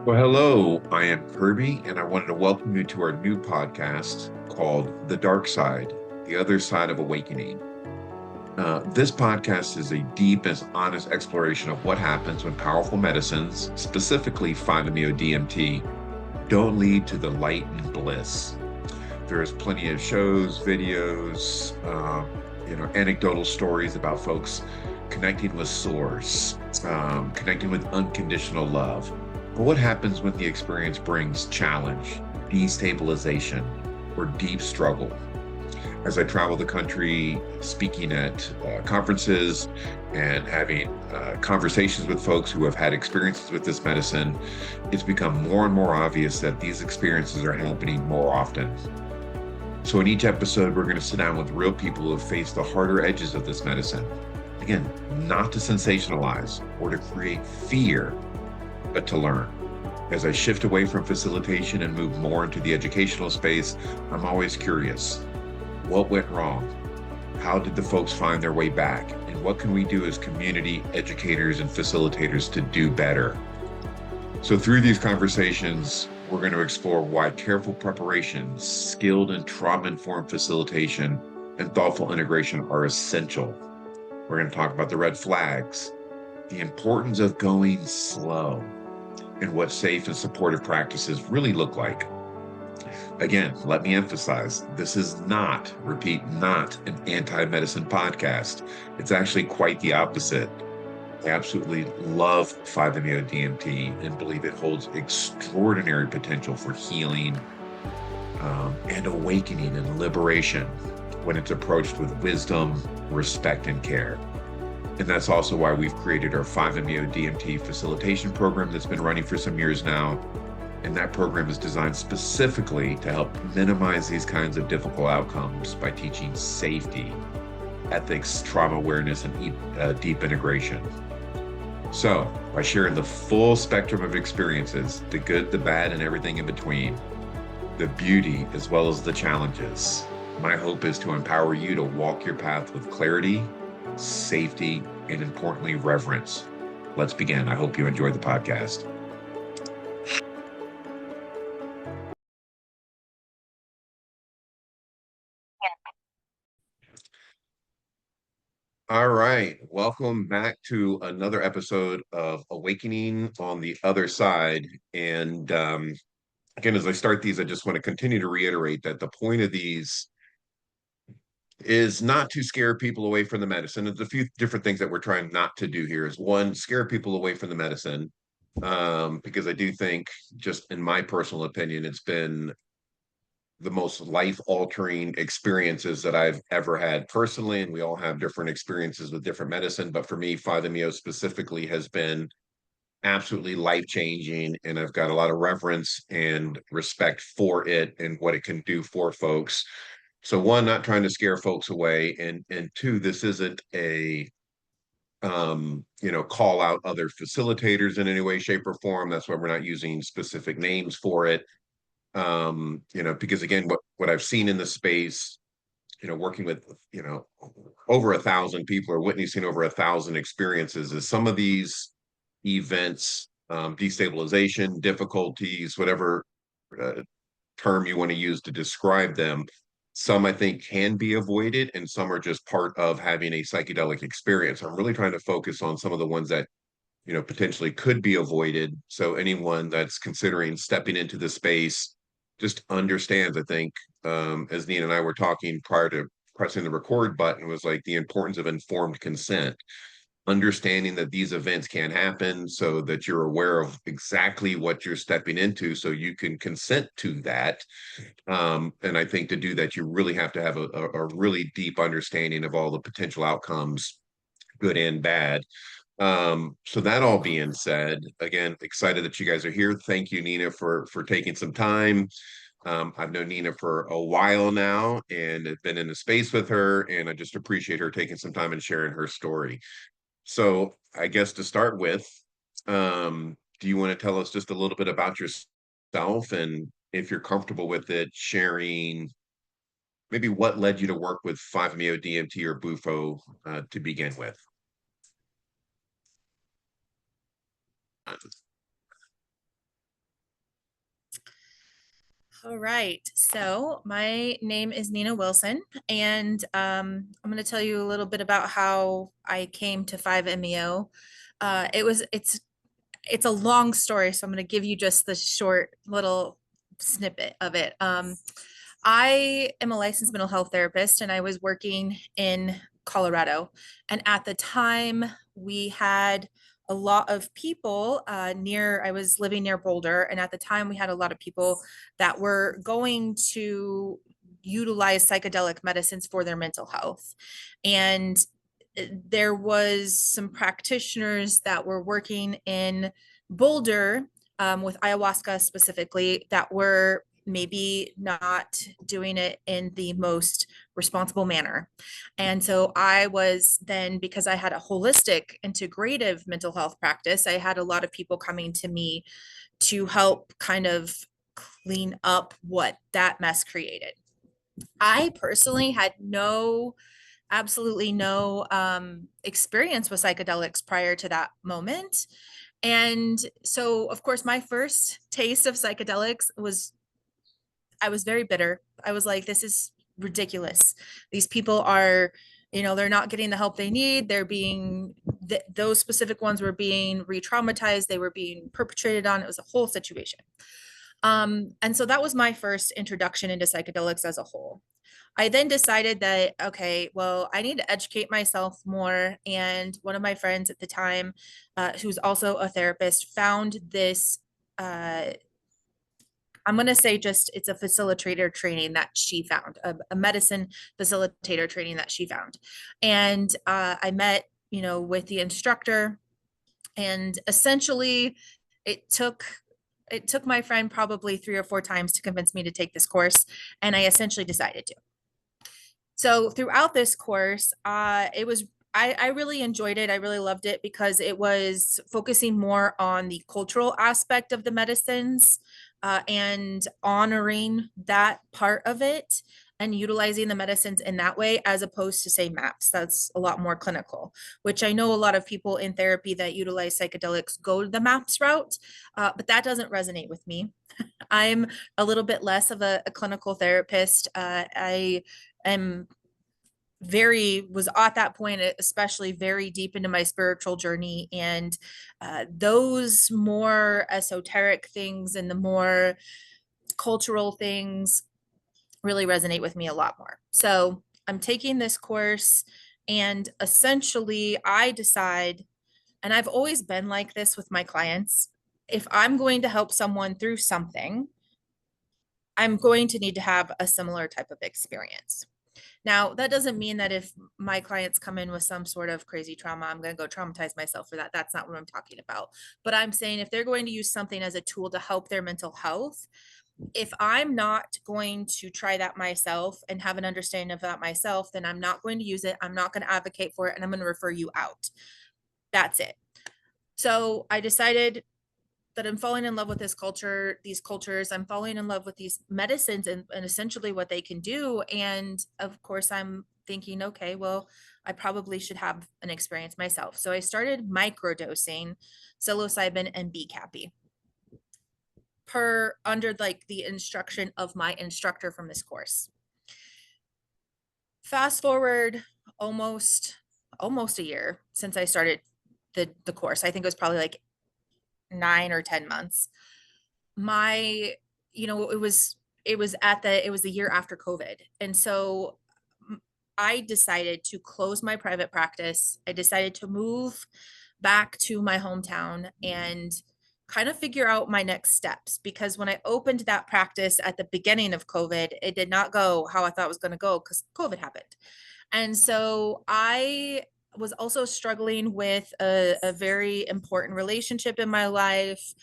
Well, hello, I am Kirby, and I wanted to welcome you to our new podcast called The Dark Side, The Other Side of Awakening. This podcast is a deep and honest exploration of what happens when powerful medicines, specifically 5-MeO DMT, don't lead to the light and bliss. There is plenty of shows, videos, anecdotal stories about folks connecting with source, connecting with unconditional love. But what happens when the experience brings challenge, destabilization, or deep struggle? As I travel the country speaking at conferences and having conversations with folks who have had experiences with this medicine, it's become more and more obvious that these experiences are happening more often. So in each episode, we're going to sit down with real people who have faced the harder edges of this medicine. Again, not to sensationalize or to create fear, but to learn. As I shift away from facilitation and move more into the educational space, I'm always curious. What went wrong? How did the folks find their way back? And what can we do as community educators and facilitators to do better? So through these conversations, we're going to explore why careful preparation, skilled and trauma-informed facilitation, and thoughtful integration are essential. We're going to talk about the red flags, the importance of going slow, and what safe and supportive practices really look like. Again, let me emphasize, this is not, repeat, not an anti-medicine podcast. It's actually quite the opposite. I absolutely love 5-MeO DMT and believe it holds extraordinary potential for healing and awakening and liberation when it's approached with wisdom, respect, and care. And that's also why we've created our 5-MeO DMT facilitation program that's been running for some years now. And that program is designed specifically to help minimize these kinds of difficult outcomes by teaching safety, ethics, trauma awareness, and deep integration. So, by sharing the full spectrum of experiences, the good, the bad, and everything in between, the beauty as well as the challenges, my hope is to empower you to walk your path with clarity, safety, and importantly, reverence. Let's begin. I hope you enjoyed the podcast. All right. Welcome back to another episode of Awakening on the Other Side. And again, as I start these, I just want to continue to reiterate that the point of these is not to scare people away from the medicine. There's a few different things that we're trying not to do here. Is one, scare people away from the medicine, because I do think, just in my personal opinion, it's been the most life-altering experiences that I've ever had personally, and we all have different experiences with different medicine. But for me, 5-MeO specifically has been absolutely life-changing, and I've got a lot of reverence and respect for it and what it can do for folks. So one, not trying to scare folks away, and two, this isn't a call out other facilitators in any way, shape, or form. That's why we're not using specific names for it. Because again, what I've seen in the space, working with, over 1,000 people or witnessing over 1,000 experiences, is some of these events, destabilization, difficulties, whatever uh, term you want to use to describe them. Some I think can be avoided, and some are just part of having a psychedelic experience. I'm really trying to focus on some of the ones that, potentially could be avoided. So anyone that's considering stepping into the space just understands, I think, as Nina and I were talking prior to pressing the record button, was like the importance of informed consent, understanding that these events can happen so that you're aware of exactly what you're stepping into so you can consent to that. And I think to do that, you really have to have a really deep understanding of all the potential outcomes, good and bad. So that all being said, again, excited that you guys are here. Thank you, Nina, for taking some time. I've known Nina for a while now and have been in the space with her, and I just appreciate her taking some time and sharing her story. So I guess to start with, do you want to tell us just a little bit about yourself, and if you're comfortable with it, sharing maybe what led you to work with 5-MeO DMT or Bufo to begin with? All right. So my name is Nina Wilson, and I'm going to tell you a little bit about how I came to 5-MeO. It's a long story, so I'm going to give you just the short little snippet of it. I am a licensed mental health therapist, and I was working in Colorado. And at the time, we had a lot of people I was living near Boulder. And at the time, we had a lot of people that were going to utilize psychedelic medicines for their mental health. And there was some practitioners that were working in Boulder with ayahuasca specifically that were maybe not doing it in the most responsible manner. And so I was then, because I had a holistic integrative mental health practice, I had a lot of people coming to me to help kind of clean up what that mess created. I personally had absolutely no experience with psychedelics prior to that moment. And so, of course, my first taste of psychedelics I was very bitter. I was like, this is ridiculous. These people are, they're not getting the help they need. Those specific ones were being re traumatized, they were being perpetrated on. It was a whole situation. And so that was my first introduction into psychedelics as a whole. I then decided that, okay, well, I need to educate myself more. And one of my friends at the time, who's also a therapist, found this. I'm going to say just it's a facilitator training that she found, a medicine facilitator training that she found. And I met, with the instructor, and essentially it took it took my friend probably 3 or 4 times to convince me to take this course, and I essentially decided to. So throughout this course, I really enjoyed it. I really loved it because it was focusing more on the cultural aspect of the medicines, and honoring that part of it and utilizing the medicines in that way, as opposed to, say, maps. That's a lot more clinical, which I know a lot of people in therapy that utilize psychedelics go the maps route, but that doesn't resonate with me. I'm a little bit less of a clinical therapist. I am was at that point, especially very deep into my spiritual journey. And those more esoteric things and the more cultural things really resonate with me a lot more. So I'm taking this course, and essentially I decide, and I've always been like this with my clients, if I'm going to help someone through something, I'm going to need to have a similar type of experience. Now, that doesn't mean that if my clients come in with some sort of crazy trauma, I'm going to go traumatize myself for that. That's not what I'm talking about. But I'm saying if they're going to use something as a tool to help their mental health, if I'm not going to try that myself and have an understanding of that myself, then I'm not going to use it. I'm not going to advocate for it, and I'm going to refer you out. That's it. So I decided that I'm falling in love with these cultures. I'm falling in love with these medicines, and essentially what they can do. And of course, I'm thinking, okay, well, I probably should have an experience myself. So I started microdosing psilocybin and BCAPI per under like the instruction of my instructor from this course. Fast forward almost a year since I started the course. I think it was probably like 9 or 10 months. My it was the year after COVID, and so I decided to close my private practice. I decided to move back to my hometown and kind of figure out my next steps, because when I opened that practice at the beginning of COVID, it did not go how I thought it was going to go because COVID happened. And so I was also struggling with a very important relationship in my life.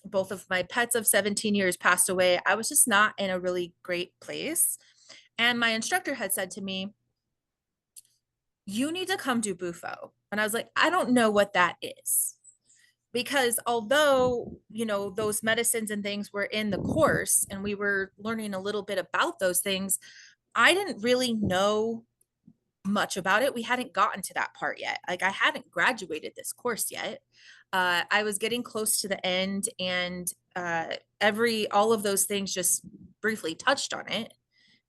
Both of my pets of 17 years passed away. I was just not in a really great place. And my instructor had said to me, you need to come do Bufo. And I was like, I don't know what that is. Because although, those medicines and things were in the course and we were learning a little bit about those things, I didn't really know much about it. We hadn't gotten to that part yet. Like, I hadn't graduated this course yet. I was getting close to the end, and all of those things just briefly touched on it.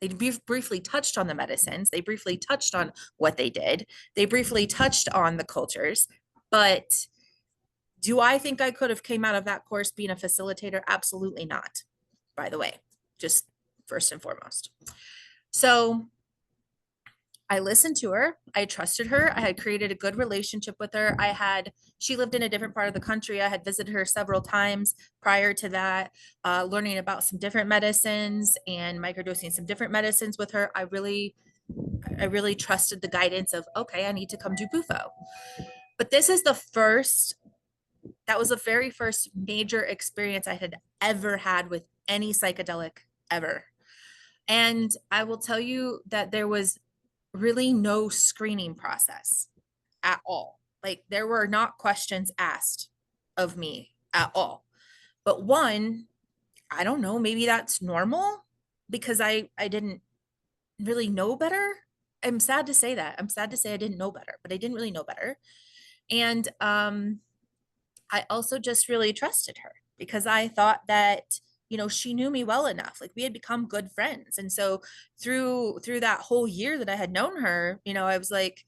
They briefly touched on the medicines. They briefly touched on what they did. They briefly touched on the cultures. But do I think I could have came out of that course being a facilitator? Absolutely not, by the way, just first and foremost. So I listened to her. I trusted her. I had created a good relationship with her. She lived in a different part of the country. I had visited her several times prior to that, learning about some different medicines and microdosing some different medicines with her. I really trusted the guidance of, okay, I need to come do Bufo. But that was the very first major experience I had ever had with any psychedelic ever. And I will tell you that there was really no screening process at all. Like, there were not questions asked of me at all. But one, I don't know, maybe that's normal because I didn't really know better. I'm sad to say that. I'm sad to say I didn't know better, but I didn't really know better. And I also just really trusted her because I thought that, she knew me well enough. Like, we had become good friends. And so through that whole year that I had known her, I was like,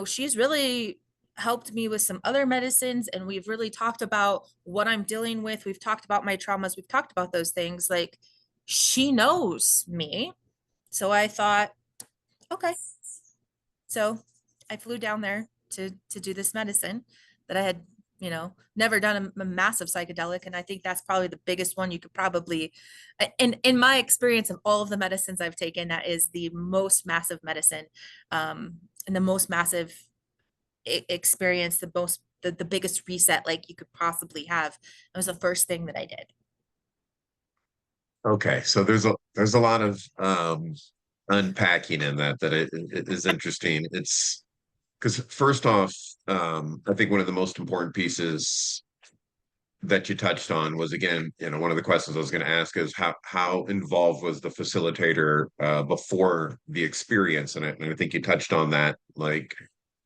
she's really helped me with some other medicines, and we've really talked about what I'm dealing with. We've talked about my traumas. We've talked about those things. Like, she knows me. So I thought, okay. So I flew down there to do this medicine that I had, never done a massive psychedelic. And I think that's probably the biggest one you could probably, in my experience of all of the medicines I've taken, that is the most massive medicine, and the most massive experience, the biggest reset like you could possibly have. It was the first thing that I did. Okay, so there's a lot of unpacking in that it is interesting. It's because first off, I think one of the most important pieces that you touched on was, again, one of the questions I was going to ask is how involved was the facilitator before the experience, and I think you touched on that. Like,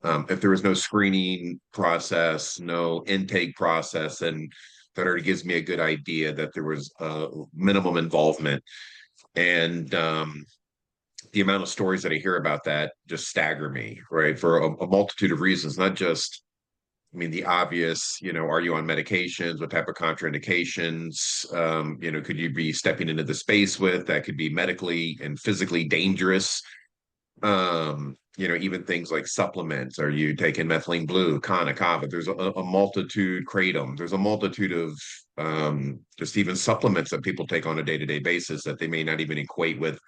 if there was no screening process, no intake process, and that already gives me a good idea that there was minimum involvement. And the amount of stories that I hear about that just stagger me, right? For a multitude of reasons, not just, I mean, the obvious, are you on medications? What type of contraindications, could you be stepping into the space with that could be medically and physically dangerous? Even things like supplements. Are you taking methylene blue, kana, kava? There's a multitude, kratom. There's a multitude of just even supplements that people take on a day-to-day basis that they may not even equate with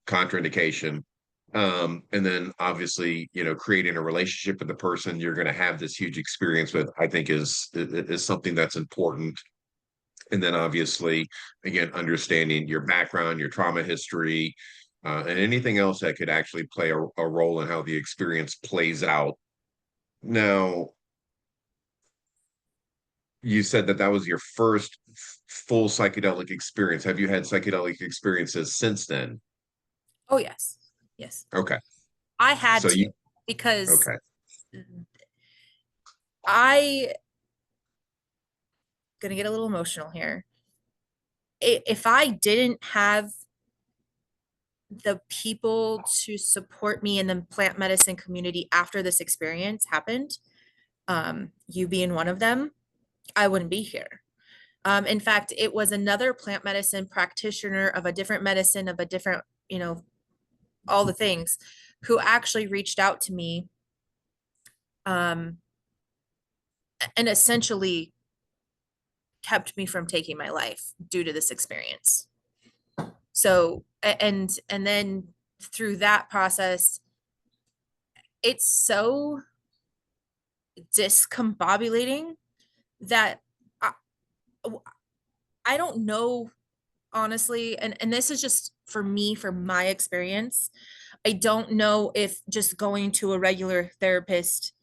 contraindication. And then obviously, creating a relationship with the person you're going to have this huge experience with, I think is something that's important. And then obviously, again, understanding your background, your trauma history, and anything else that could actually play a role in how the experience plays out. Now, you said that was your first full psychedelic experience. Have you had psychedelic experiences since then? Oh, yes. Yes. Okay. I had So to you, because okay. I gonna get a little emotional here. If I didn't have the people to support me in the plant medicine community after this experience happened, you being one of them, I wouldn't be here. In fact, it was another plant medicine practitioner of a different medicine, of a different, all the things, who actually reached out to me, and essentially kept me from taking my life due to this experience. So, and then through that process, it's so discombobulating that I, I don't know, honestly, and this is just for me, for my experience. I don't know if just going to a regular therapist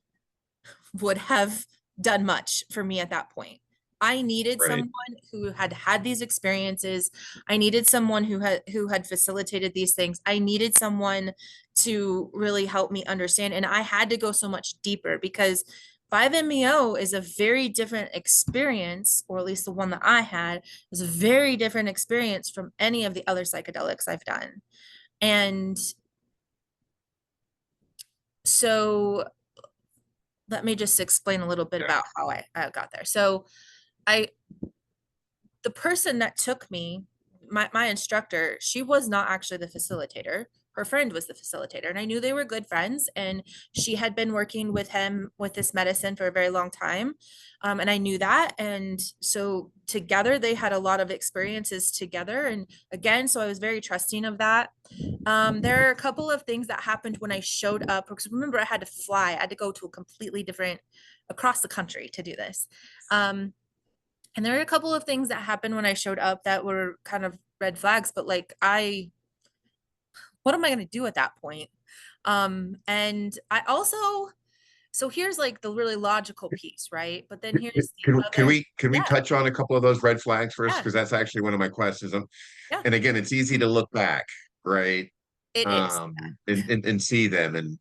would have done much for me at that point. I needed Right. someone who had had these experiences. I needed someone who had facilitated these things. I needed someone to really help me understand. And I had to go so much deeper because 5-MeO is a very different experience, or at least the one that I had is a very different experience from any of the other psychedelics I've done. And so let me just explain a little bit Yeah. about how I got there. So I the person that took me, my instructor, she was not actually the facilitator. Her friend was the facilitator, and I knew they were good friends. And she had been working with him with this medicine for a very long time, and I knew that. And so together, they had a lot of experiences together. And again, so I was very trusting of that. There are a couple of things that happened when I showed up, because remember, I had to fly. I had to go to a completely different across the country to do this. And there are a couple of things that happened when I showed up that were kind of red flags, but like what am I going to do at that point? And I also, so here's like the really logical piece, right? But then here's the other, Can we yeah, touch on a couple of those red flags first? yeah, Because that's actually one of my questions. yeah, And again, it's easy to look back, right? it is. And see them and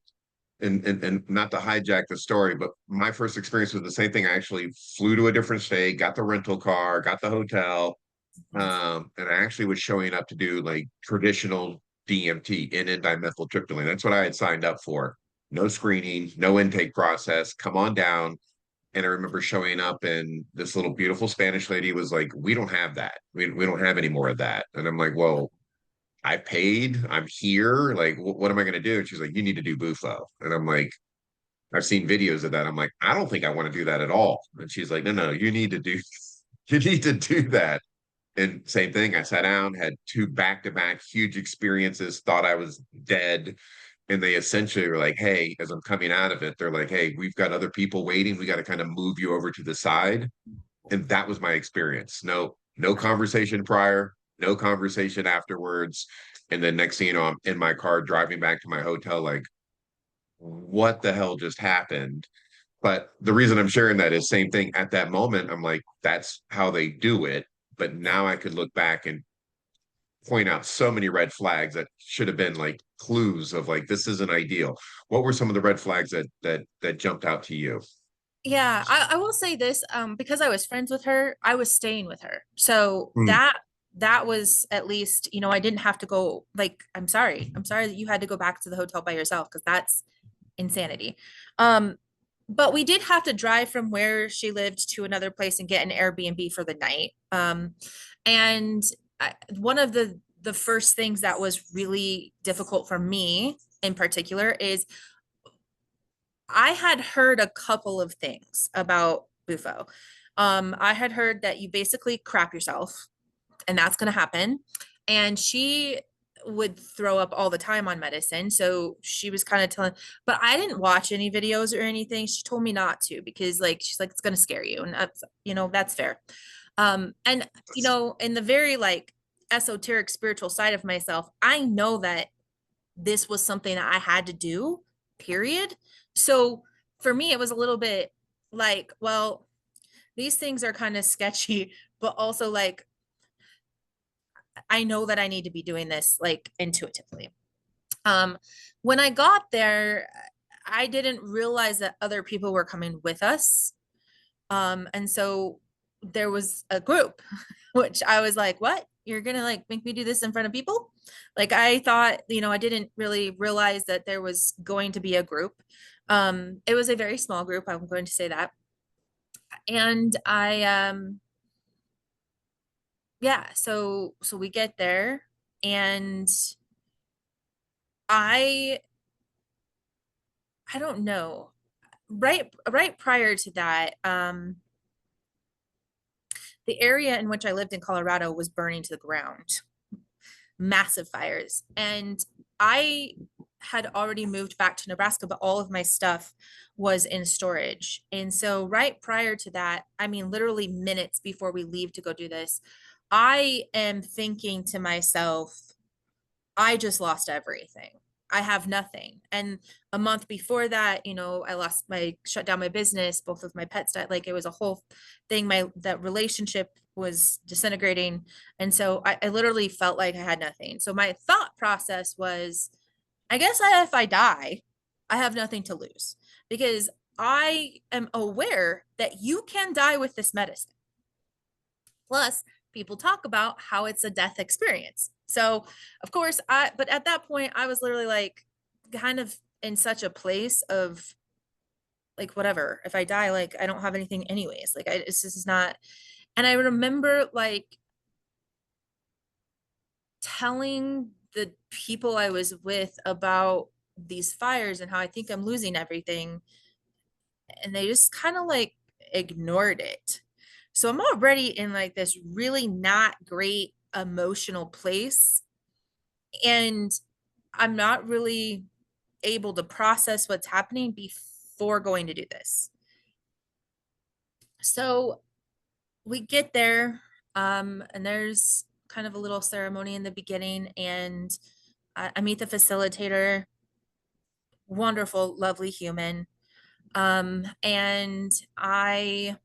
not to hijack the story, but my first experience was the same thing. I actually flew to a different state, got the rental car, got the hotel, and I actually was showing up to do like traditional DMT, in dimethyltryptamine. That's what I had signed up for. No screening, no intake process. Come on down. And I remember showing up, and this little beautiful Spanish lady was like, "We don't have that. We don't have any more of that." And I'm like, "Well, I paid. I'm here. Like, what am I going to do?" And she's like, "You need to do bufo." And I'm like, "I've seen videos of that." I'm like, "I don't think I want to do that at all." And she's like, "No, you need to do, you need to do that." And same thing. I sat down, had two back-to-back huge experiences, thought I was dead. And they essentially were like, "Hey," as I'm coming out of it, they're like, "Hey, we've got other people waiting. We got to kind of move you over to the side." And that was my experience. No conversation prior, no conversation afterwards. And then next thing you know, I'm in my car driving back to my hotel, like, what the hell just happened? But the reason I'm sharing that is same thing at that moment. I'm like, that's how they do it. But now I could look back and point out so many red flags that should have been like clues of like, this isn't ideal. What were some of the red flags that jumped out to you? Yeah, I will say this, because I was friends with her, I was staying with her. So Mm. that was at least, I didn't have to go, like, I'm sorry. I'm sorry that you had to go back to the hotel by yourself, because that's insanity. Um, but we did have to drive from where she lived to another place and get an Airbnb for the night. And one of the first things that was really difficult for me in particular is I had heard a couple of things about Bufo. I had heard that you basically crap yourself, and that's going to happen. And she would throw up all the time on medicine. So she was kind of telling, but I didn't watch any videos or anything. She told me not to, because like she's like, it's going to scare you. And that's, that's fair. And in the very like esoteric spiritual side of myself, I know that this was something that I had to do, period. So for me, it was a little bit like, well, these things are kind of sketchy, but also like, I know that I need to be doing this like intuitively. Um, when I got there, I didn't realize that other people were coming with us. And so there was a group, which I was like, what? You're gonna like make me do this in front of people? Like I thought, I didn't really realize that there was going to be a group. It was a very small group, I'm going to say that. And yeah, so we get there, and I I don't know. Right prior to that, the area in which I lived in Colorado was burning to the ground, massive fires. And I had already moved back to Nebraska, but all of my stuff was in storage. And so, right prior to that, I mean, literally minutes before we leave to go do this, I am thinking to myself, I just lost everything. I have nothing. And a month before that, shut down my business, both of my pets died. Like it was a whole thing. That relationship was disintegrating. And so I literally felt like I had nothing. So my thought process was, I guess if I die, I have nothing to lose, because I am aware that you can die with this medicine. Plus, people talk about how it's a death experience. So, of course, but at that point, I was literally like kind of in such a place of like, whatever, if I die, like, I don't have anything anyways. Like, it's just not. And I remember like telling the people I was with about these fires and how I think I'm losing everything. And they just kind of like ignored it. So I'm already in like this really not great emotional place. And I'm not really able to process what's happening before going to do this. So we get there, and there's kind of a little ceremony in the beginning, and I meet the facilitator, wonderful, lovely human. And I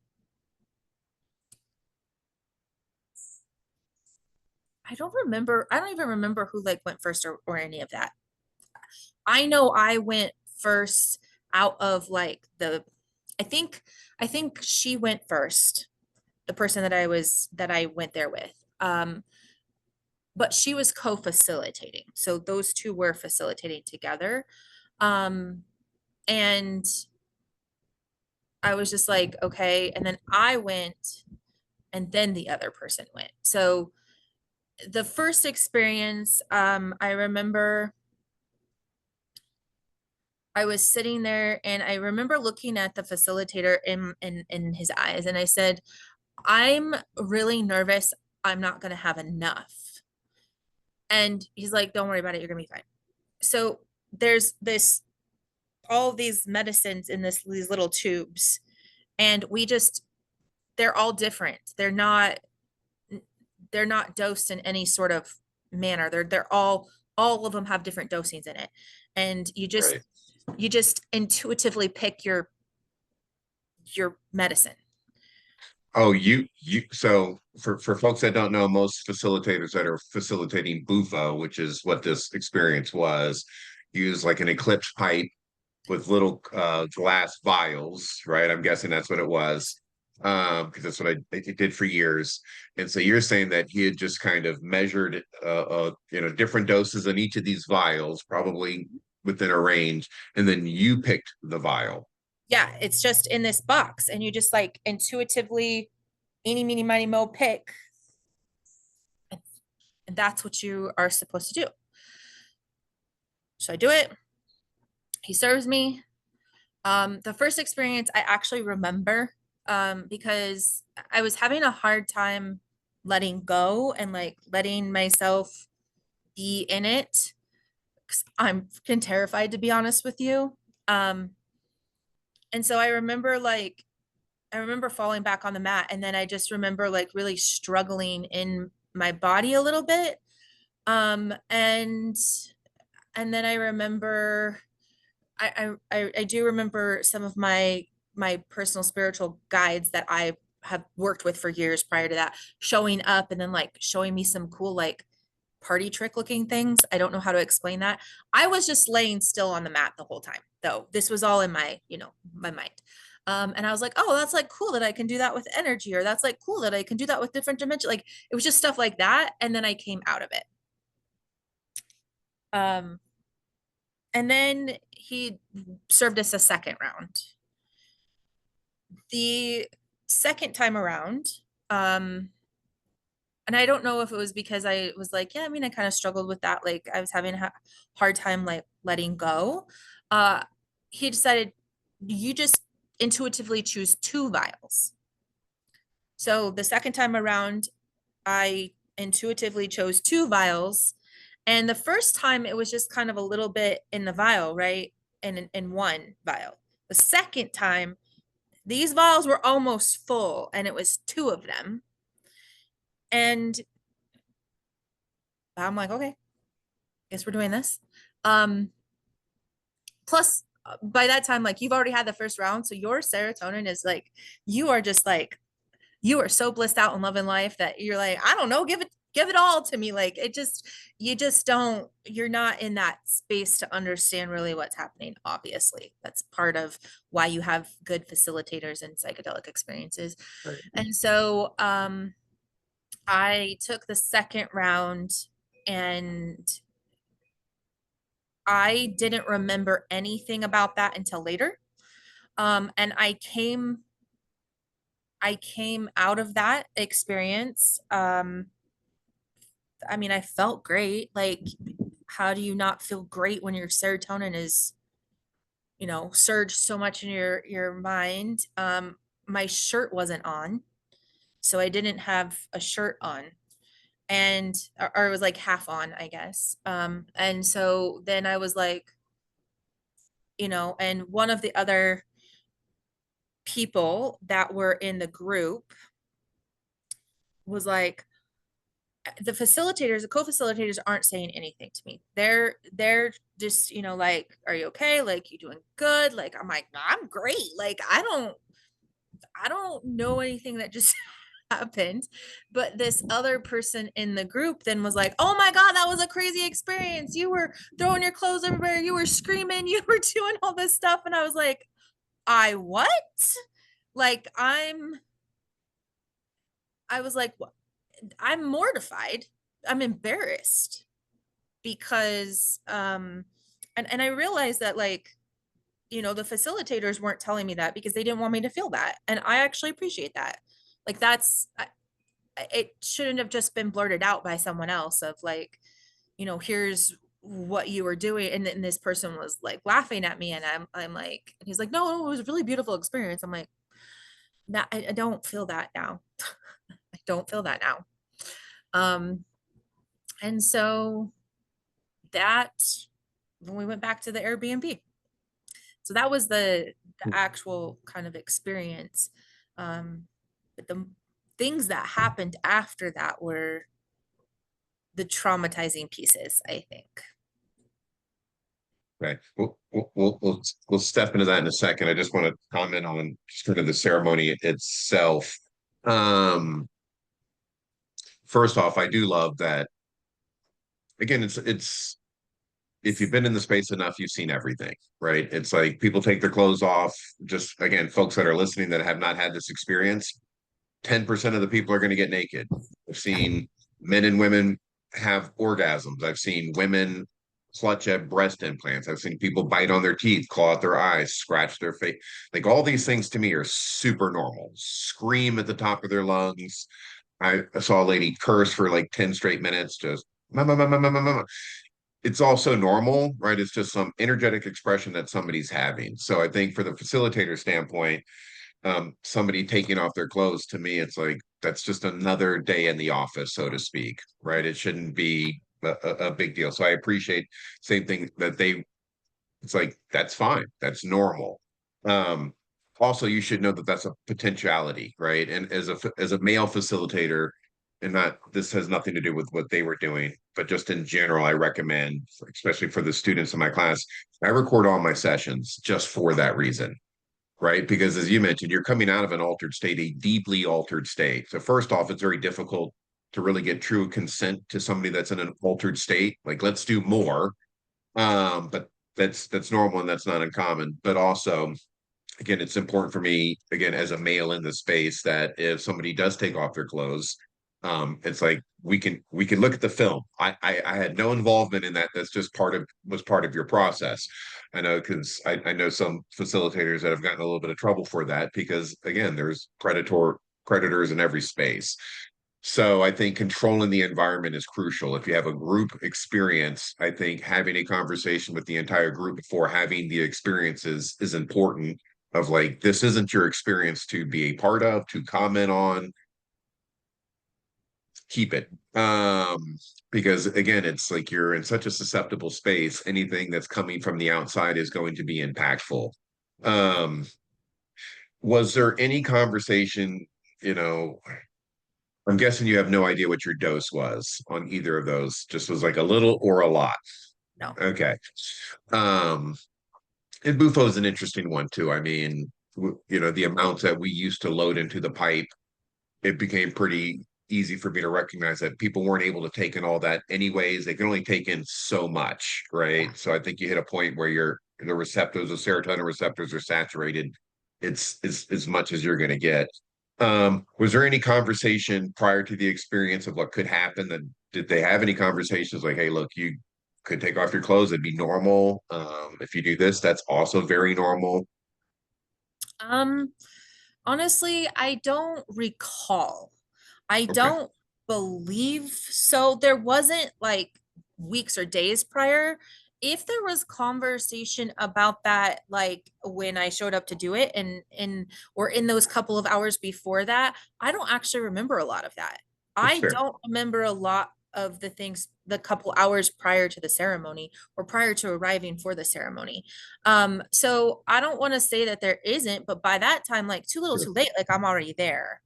don't even remember who like went first or any of that. I know I went first out of like I think I think she went first, the person that I went there with. But she was co-facilitating. So those two were facilitating together. Um, and I was just like, okay. And then I went, and then the other person went. So the first experience, I remember I was sitting there and I remember looking at the facilitator in his eyes, and I said, I'm really nervous. I'm not gonna have enough. And he's like, don't worry about it, you're gonna be fine. So there's this all these medicines in these little tubes, and they're all different. They're not dosed in any sort of manner. They're all of them have different dosings in it. And Right. you just intuitively pick your medicine. Oh, so for folks that don't know, most facilitators that are facilitating bufo, which is what this experience was, use like an eclipse pipe with little glass vials, right? I'm guessing that's what it was. Because that's what I did for years. And so you're saying that he had just kind of measured different doses in each of these vials, probably within a range, and then you picked the vial. Yeah, it's just in this box, and you just like intuitively eeny, meeny, miny, mo pick, and that's what you are supposed to do. So I do it. He serves me. The first experience I actually remember, because I was having a hard time letting go and like letting myself be in it. 'Cause I'm freaking terrified, to be honest with you. Um, and so I remember falling back on the mat, and then I just remember like really struggling in my body a little bit. Um, and and then I remember I do remember some of my personal spiritual guides that I have worked with for years prior to that showing up and then like showing me some cool like party trick looking things. I don't know how to explain that. I was just laying still on the mat the whole time, though. This was all in my mind. And I was like, oh, that's like cool that I can do that with energy, or that's like cool that I can do that with different dimensions. Like it was just stuff like that. And then I came out of it. Um, and then he served us a second round. The second time around, and I don't know if it was because I was like, yeah, I mean, I kind of struggled with that. Like I was having a hard time like letting go. Uh, he decided you just intuitively choose two vials. So the second time around, I intuitively chose two vials. And the first time it was just kind of a little bit in the vial, right? In one vial. The second time, these vials were almost full, and it was two of them. And I'm like, okay, guess we're doing this. Plus, by that time, like you've already had the first round, so your serotonin is like, you are just like, you are so blissed out in love and life that you're like, I don't know, give it all to me. Like it just, you just don't, you're not in that space to understand really what's happening. Obviously, that's part of why you have good facilitators and psychedelic experiences. Right. And so I took the second round, and I didn't remember anything about that until later. And I came out of that experience. I mean, I felt great. Like, how do you not feel great when your serotonin is, surged so much in your mind? My shirt wasn't on, so I didn't have a shirt on, and or it was like half on, I guess. And so then I was like, and one of the other people that were in the group was like, the co-facilitators aren't saying anything to me. They're just, like, are you okay? Like, you doing good? Like, I'm like, I'm great. Like, I don't know anything that just happened. But this other person in the group then was like, oh my God, that was a crazy experience. You were throwing your clothes everywhere, you were screaming, you were doing all this stuff. And I was like, I what? Like, I was like, what? I'm mortified. I'm embarrassed because and I realized that, like, the facilitators weren't telling me that because they didn't want me to feel that. And I actually appreciate that. Like, it shouldn't have just been blurted out by someone else of like, here's what you were doing. And then this person was like laughing at me, and I'm like, and he's like, no, it was a really beautiful experience. I'm like, that I don't feel that now. I don't feel that now. Um, and so that when we went back to the Airbnb. So that was the actual kind of experience. But the things that happened after that were the traumatizing pieces, I think. Right. We'll step into that in a second. I just want to comment on sort of the ceremony itself. Um, First off, I do love that. Again, it's if you've been in the space enough, you've seen everything, right? It's like people take their clothes off. Just again, folks that are listening that have not had this experience, 10% of the people are going to get naked. I've Yeah. seen men and women have orgasms. I've seen women clutch at breast implants. I've seen people bite on their teeth, claw at their eyes, scratch their face. Like all these things to me are super normal. Scream at the top of their lungs. I saw a lady curse for like 10 straight minutes, just mama, mama, mama, mama. It's also normal, right? It's just some energetic expression that somebody's having. So I think for the facilitator standpoint, somebody taking off their clothes, to me it's like that's just another day in the office, so to speak, right? It shouldn't be a big deal. So I appreciate same thing that they, it's like that's fine, that's normal. um Also, you should know that that's a potentiality, right? And as a male facilitator, and not, this has nothing to do with what they were doing, but just in general, I recommend, especially for the students in my class, I record all my sessions just for that reason, right? Because as you mentioned, you're coming out of an altered state, a deeply altered state. So first off, it's very difficult to really get true consent to somebody that's in an altered state. Like, let's do more. But that's normal and that's not uncommon. But also, again, it's important for me, again, as a male in the space, that if somebody does take off their clothes, it's like we can look at the film. I had no involvement in that. That's just was part of your process. I know, because I know some facilitators that have gotten a little bit of trouble for that, because again, there's predators in every space. So I think controlling the environment is crucial. If you have a group experience, I think having a conversation with the entire group before having the experiences is important. Of like, this isn't your experience to be a part of, to comment on, keep it. Because again, it's like you're in such a susceptible space. Anything that's coming from the outside is going to be impactful. Um, was there any conversation, you know, I'm guessing you have no idea what your dose was on either of those. Just was like a little or a lot. No. Okay. Um, and Bufo is an interesting one too. I mean, the amount that we used to load into the pipe, it became pretty easy for me to recognize that people weren't able to take in all that anyways. They can only take in so much, right? So I think you hit a point where the receptors, the serotonin receptors are saturated. It's as much as you're going to get. Was there any conversation prior to the experience of what could happen? That did they have any conversations like, hey, look, you could take off your clothes, it'd be normal. If you do this, that's also very normal. Um, Honestly, I don't recall. I Okay, don't believe so. There wasn't like weeks or days prior. If there was conversation about that, like when I showed up to do it and or in those couple of hours before that, I don't actually remember a lot of that. that's I fair. don't remember a lot of the things the couple hours prior to the ceremony or prior to arriving for the ceremony. So I don't want to say that there isn't, but by that time, like too little Sure. too late, like I'm already there.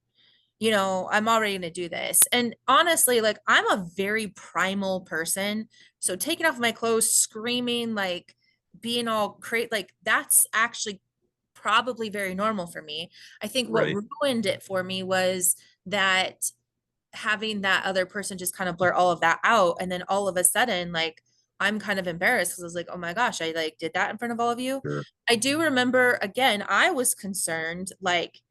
I'm already going to do this. And honestly, like I'm a very primal person. So taking off my clothes, screaming, like being all crazy, like that's actually probably very normal for me. I think what Right. ruined it for me was that having that other person just kind of blur all of that out. And then all of a sudden, like I'm kind of embarrassed because I was like, oh my gosh, I like did that in front of all of you. Sure. I do remember again, I was concerned, like,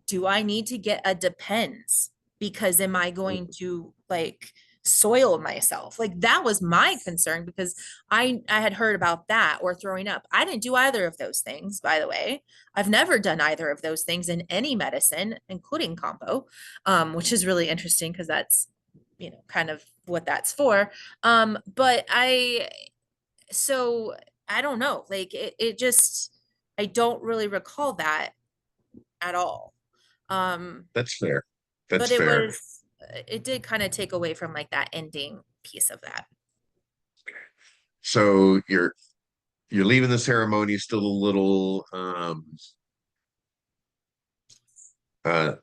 do I need to get a depends? Because am I going to like soil myself? Like that was my concern because I had heard about that or throwing up. I didn't do either of those things, by the way. I've never done either of those things in any medicine, including compo, which is really interesting because that's kind of what that's for. But so I don't know, like it just I don't really recall that at all. Um, That's fair. That's but it fair. was it did kind of take away from like that ending piece of that. So you're leaving the ceremony still a little uh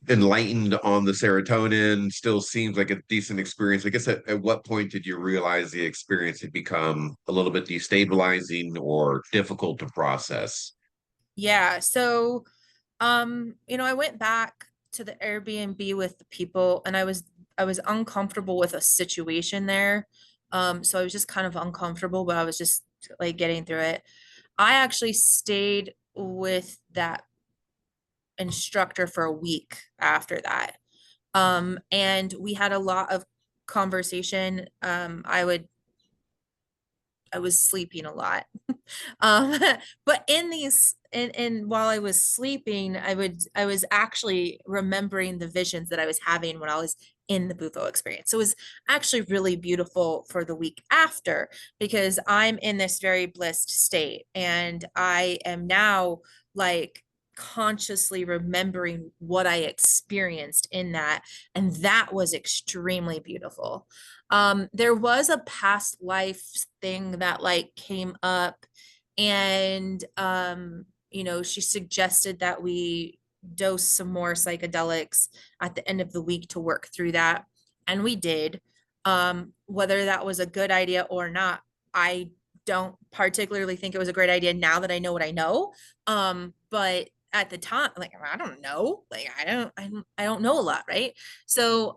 enlightened on the serotonin, still seems like a decent experience. I guess at what point did you realize the experience had become a little bit destabilizing or difficult to process? Yeah, so I went back to the Airbnb with the people and I was uncomfortable with a situation there. So I was just kind of uncomfortable, but I was just like getting through it. I actually stayed with that instructor for a week after that. And we had a lot of conversation. I was sleeping a lot. Um, but in these and while I was sleeping, I was actually remembering the visions that I was having when I was in the Bufo experience. So it was actually really beautiful for the week after because I'm in this very blissed state and I am now like consciously remembering what I experienced in that. And that was extremely beautiful. There was a past life thing that like came up and she suggested that we dose some more psychedelics at the end of the week to work through that. And we did. Whether that was a good idea or not, I don't particularly think it was a great idea now that I know what I know. But at the time, like I don't know. Like I don't know a lot, right? So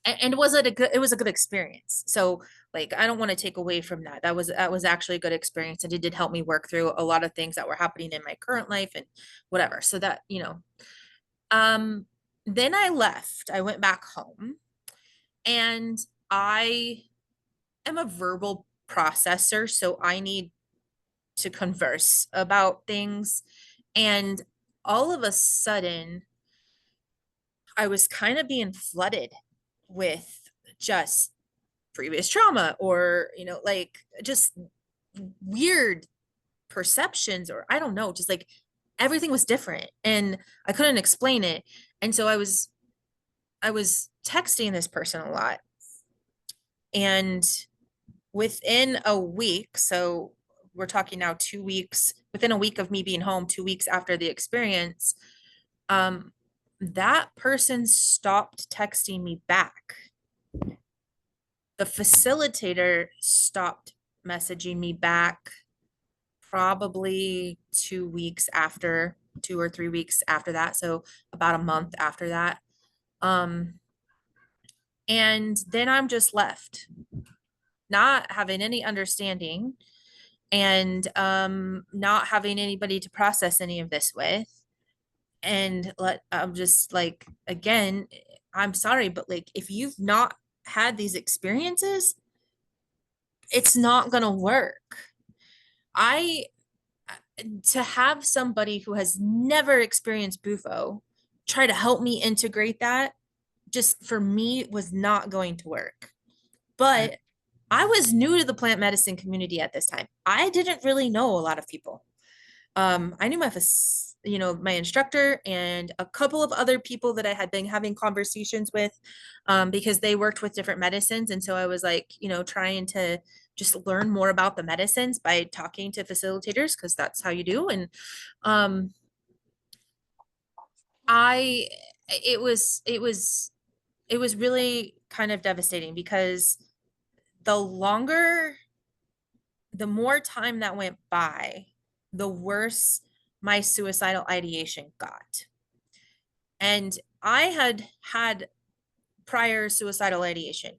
and it was a good experience. So like I don't want to take away from that. That was actually a good experience and it did help me work through a lot of things that were happening in my current life and whatever. So that um then I left. I went back home and I am a verbal processor, so I need to converse about things. And all of a sudden I was kind of being flooded with just previous trauma or like just weird perceptions or I don't know, just like everything was different and I couldn't explain it. And so I was texting this person a lot and within a week, so we're talking now 2 weeks, within a week of me being home, 2 weeks after the experience, um that person stopped texting me back. The facilitator stopped messaging me back probably 2 weeks after, 2 or 3 weeks after that. So about a month after that. Um, and then I'm just left, not having any understanding and not having anybody to process any of this with. And I'm just like, again, I'm sorry, but like, if you've not had these experiences, it's not going to work. I, to have somebody who has never experienced bufo try to help me integrate that, just for me was not going to work. But I was new to the plant medicine community at this time. I didn't really know a lot of people. I knew my instructor and a couple of other people that I had been having conversations with, because they worked with different medicines. And so I was like, trying to just learn more about the medicines by talking to facilitators, because that's how you do. And um, I, it was really kind of devastating, because the longer, the more time that went by, the worse my suicidal ideation got. And I had had prior suicidal ideation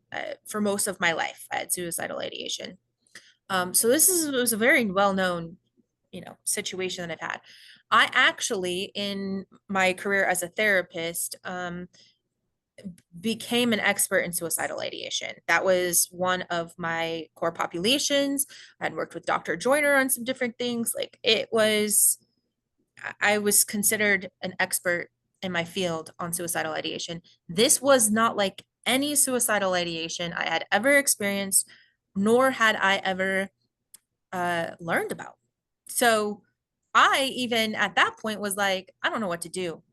for most of my life. I had suicidal ideation. So was a very well known, situation that I've had. I actually, in my career as a therapist, became an expert in suicidal ideation. That was one of my core populations. I'd worked with Dr. Joyner on some different things. Like, I was considered an expert in my field on suicidal ideation. This was not like any suicidal ideation I had ever experienced, nor had I ever learned about. So I, even at that point, was like, I don't know what to do.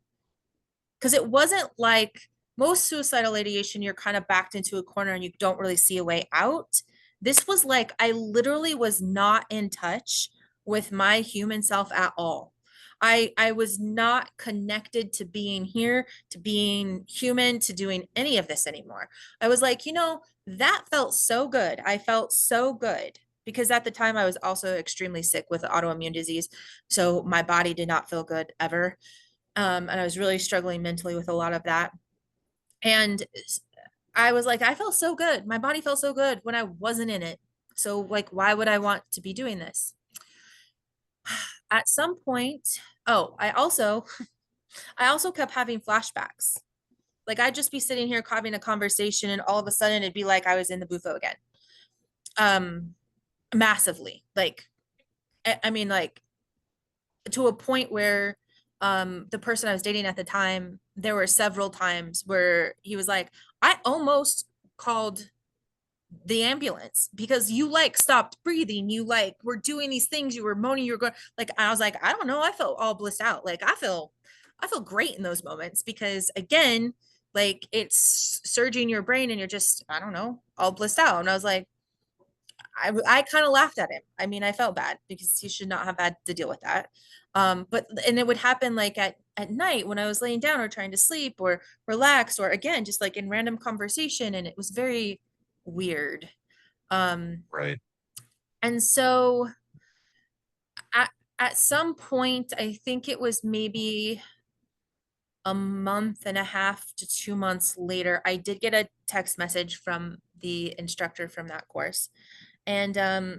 Because it wasn't like most suicidal ideation, you're kind of backed into a corner and you don't really see a way out. This was like, I literally was not in touch with my human self at all. I was not connected to being here, to being human, to doing any of this anymore. I was like, that felt so good. I felt so good, because at the time I was also extremely sick with autoimmune disease. So my body did not feel good ever. And I was really struggling mentally with a lot of that. And I was like, I felt so good. My body felt so good when I wasn't in it. So, like, why would I want to be doing this? At some point, oh, I also kept having flashbacks. Like, I'd just be sitting here having a conversation, and all of a sudden it'd be like I was in the bufo again. Um, Massively. Like, I mean, like, to a point where the person I was dating at the time, there were several times where he was like, I almost called the ambulance because you like stopped breathing, you like were doing these things, you were moaning, you were going, like, I was like, I don't know, I felt all blissed out. Like, I feel great in those moments, because again, like, it's surging your brain and you're just, I don't know, all blissed out. And I was like, I kind of laughed at him. I mean, I felt bad because he should not have had to deal with that. But and it would happen like at night when I was laying down or trying to sleep or relax, or again, just like in random conversation. And it was very weird. Um, Right. and so at, at some point, I think it was maybe a month and a half to 2 months later, I did get a text message from the instructor from that course. And I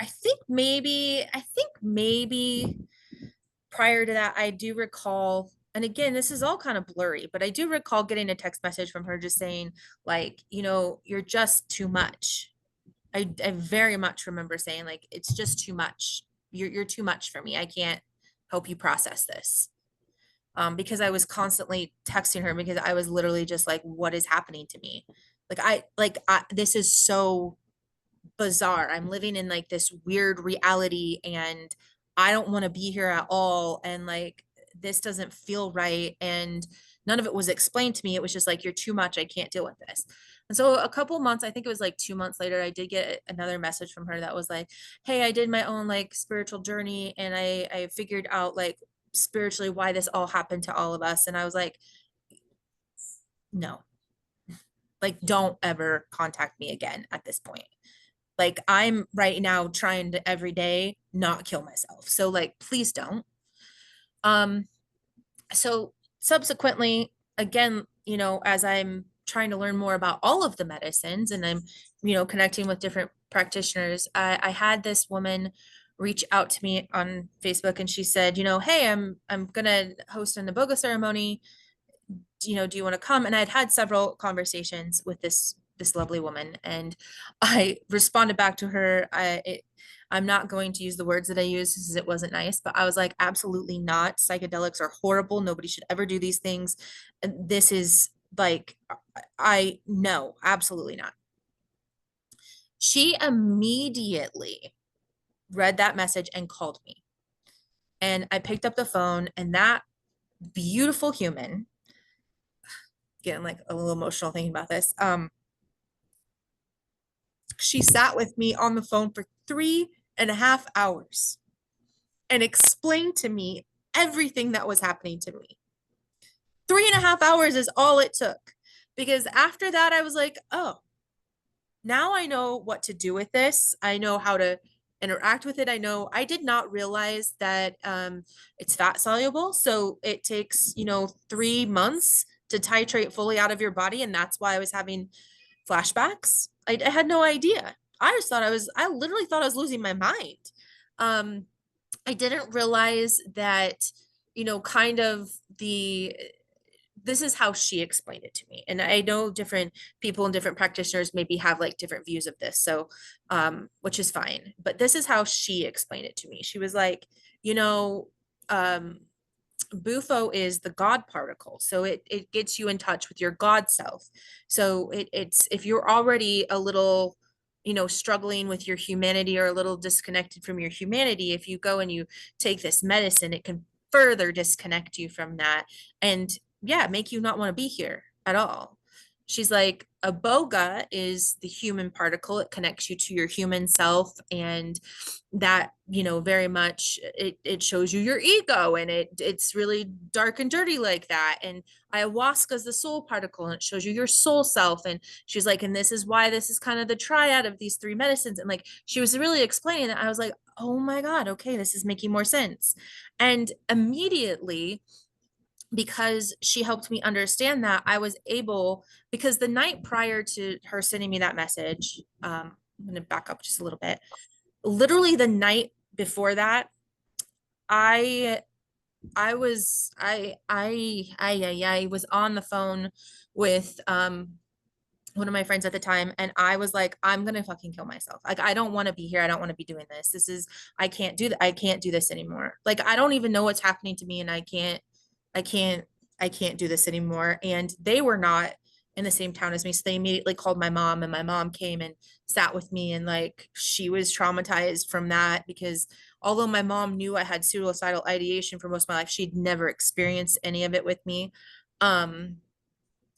think maybe prior to that, I do recall, and again, this is all kind of blurry, but I do recall getting a text message from her just saying, like, you're just too much. I very much remember saying, like, it's just too much. You're too much for me. I can't help you process this. Because I was constantly texting her, because I was literally just like, what is happening to me? This is so bizarre. I'm living in like this weird reality, and I don't want to be here at all. And like, this doesn't feel right. And none of it was explained to me. It was just like, you're too much. I can't deal with this. And so a couple months, I think it was like 2 months later, I did get another message from her that was like, hey, I did my own like spiritual journey, and I figured out like spiritually why this all happened to all of us. And I was like, no, like, don't ever contact me again at this point. Like, I'm right now trying to every day not kill myself. So like, please don't. Um, So subsequently, again, as I'm trying to learn more about all of the medicines and I'm, connecting with different practitioners, I had this woman reach out to me on Facebook and she said, hey, I'm gonna host an Iboga ceremony. Do you want to come? And I'd had several conversations with this lovely woman, and I responded back to her. I'm not going to use the words that I used because it wasn't nice, but I was like, absolutely not. Psychedelics are horrible. Nobody should ever do these things. And this is like, I no, absolutely not. She immediately read that message and called me. And I picked up the phone, and that beautiful human, getting like a little emotional thinking about this. She sat with me on the phone for 3.5 hours and explained to me everything that was happening to me. 3.5 hours is all it took. Because after that, I was like, oh, now I know what to do with this. I know how to interact with it. I did not realize that it's fat soluble. So it takes, 3 months to titrate fully out of your body. And that's why I was having flashbacks. I had no idea. I literally thought I was losing my mind. Um, I didn't realize that, kind of this is how she explained it to me. And I know different people and different practitioners maybe have like different views of this. So, which is fine. But this is how she explained it to me. She was like, you know, um, Bufo is the God particle. So it gets you in touch with your God self. So it's if you're already a little, struggling with your humanity or a little disconnected from your humanity, if you go and you take this medicine, it can further disconnect you from that and yeah, make you not want to be here at all. She's like, a boga is the human particle. It connects you to your human self. And that, very much it shows you your ego and it's really dark and dirty like that. And ayahuasca is the soul particle and it shows you your soul self. And she's like, and this is why this is kind of the triad of these three medicines. And like, she was really explaining that. I was like, oh my God, okay, this is making more sense. And immediately, because she helped me understand that, I was able, because the night prior to her sending me that message, I'm going to back up just a little bit. Literally the night before that, I I was I was on the phone with one of my friends at the time, and I was like, I'm gonna fucking kill myself. Like, I don't want to be here. I don't want to be doing this. This is, I can't do that. I can't do this anymore. Like, I don't even know what's happening to me, and I can't, I can't do this anymore. And they were not in the same town as me. So they immediately called my mom, and my mom came and sat with me. And like, she was traumatized from that because although my mom knew I had suicidal ideation for most of my life, she'd never experienced any of it with me. Um,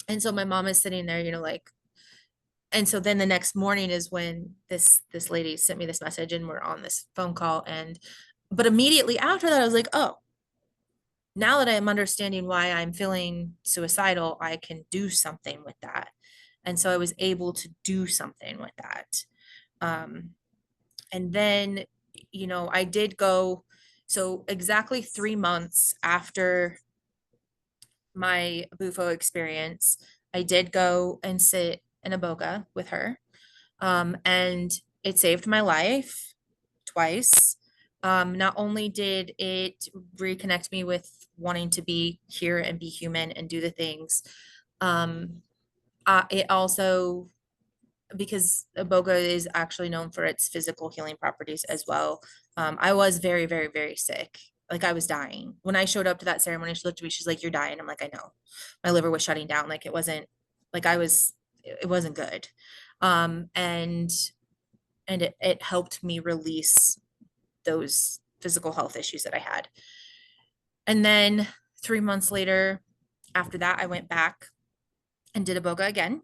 and so my mom is sitting there, like, and so then the next morning is when this lady sent me this message and we're on this phone call. And but immediately after that, I was like, oh, now that I'm understanding why I'm feeling suicidal, I can do something with that. And so I was able to do something with that. Um, and then, I did go, so exactly 3 months after my Bufo experience, I did go and sit in a boga with her. And it saved my life twice. Not only did it reconnect me with wanting to be here and be human and do the things, um, it also, because Iboga is actually known for its physical healing properties as well. I was very, very, very sick. Like, I was dying. When I showed up to that ceremony, she looked at me, she's like, you're dying. I'm like, I know. My liver was shutting down. Like, it wasn't, like, it wasn't good. And it helped me release those physical health issues that I had. And then 3 months later, after that, I went back and did Iboga again.